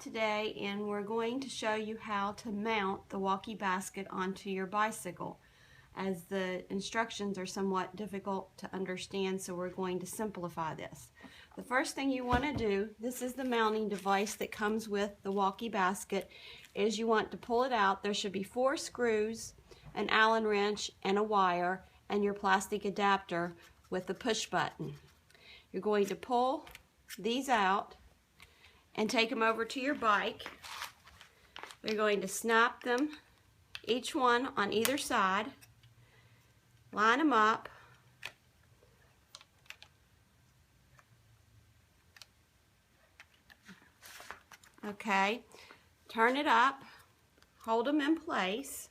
today and we're going to show you how to mount the walkie basket onto your bicycle, as the instructions are somewhat difficult to understand, so we're going to simplify this. The first thing you want to do, this is the mounting device that comes with the walkie basket, is you want to pull it out. There should be 4 screws, an Allen wrench, and a wire, and your plastic adapter with the push button. You're going to pull these out and take them over to your bike. You're going to snap them, each one on either side, line them up, okay, turn it up, hold them in place,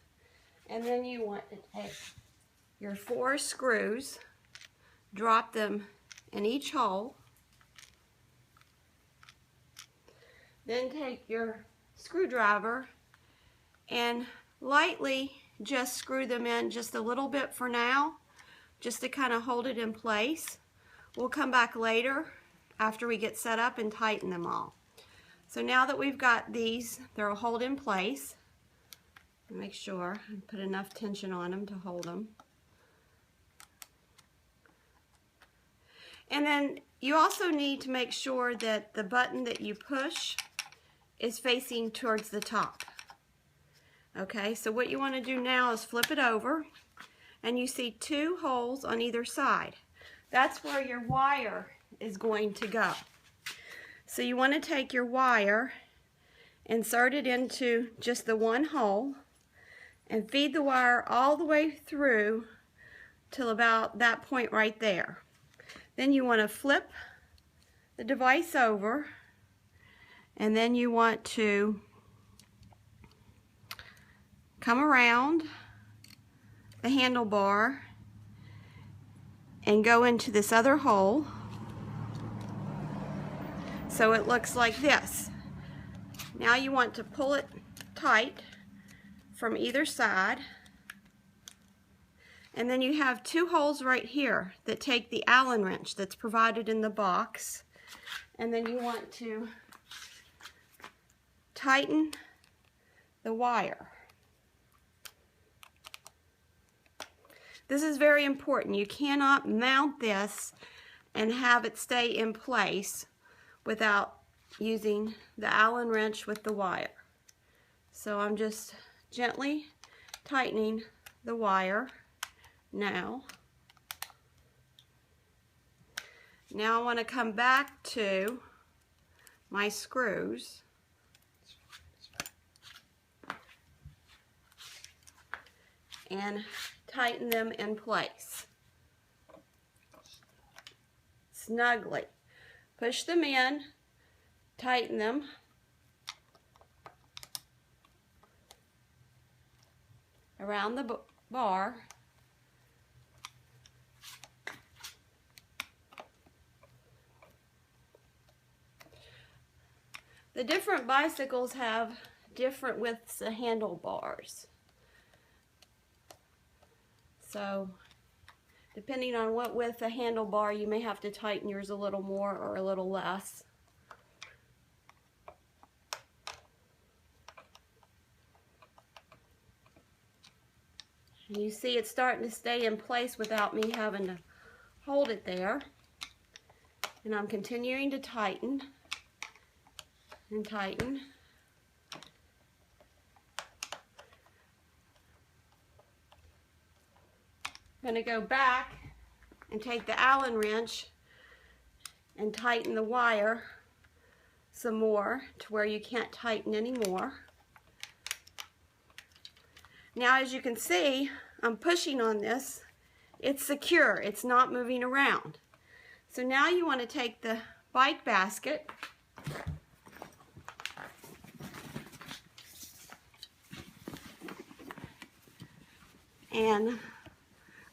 and then you want to take your 4 screws, drop them in each hole, then take your screwdriver and lightly just screw them in just a little bit for now, just to kind of hold it in place. We'll come back later after we get set up and tighten them all. So now that we've got these, they'll hold in place. Make sure and put enough tension on them to hold them. And then you also need to make sure that the button that you push is facing towards the top. Okay, so what you want to do now is flip it over, and you see 2 holes on either side. That's where your wire is going to go. So you want to take your wire, insert it into just the one hole, and feed the wire all the way through till about that point right there. Then you want to flip the device over, and then you want to come around the handlebar and go into this other hole, so it looks like this. Now you want to pull it tight from either side, and then you have 2 holes right here that take the Allen wrench that's provided in the box, and then you want to tighten the wire. This is very important. You cannot mount this and have it stay in place without using the Allen wrench with the wire. So I'm just gently tightening the wire now. Now I want to come back to my screws and tighten them in place snugly. Push them in, tighten them, around the bar, the different bicycles have different widths of handlebars. So depending on what width of handlebar, you may have to tighten yours a little more or a little less. And you see it's starting to stay in place without me having to hold it there. And I'm continuing to tighten and tighten. I'm going to go back and take the Allen wrench and tighten the wire some more to where you can't tighten anymore. Now, as you can see, I'm pushing on this. It's secure. It's not moving around. So now you want to take the bike basket and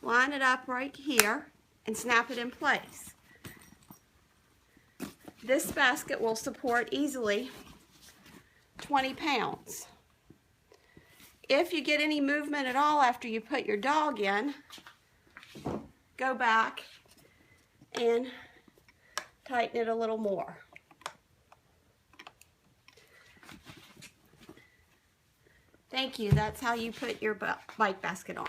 line it up right here and snap it in place. This basket will support easily 20 pounds. If you get any movement at all after you put your dog in, go back and tighten it a little more. Thank you. That's how you put your bike basket on.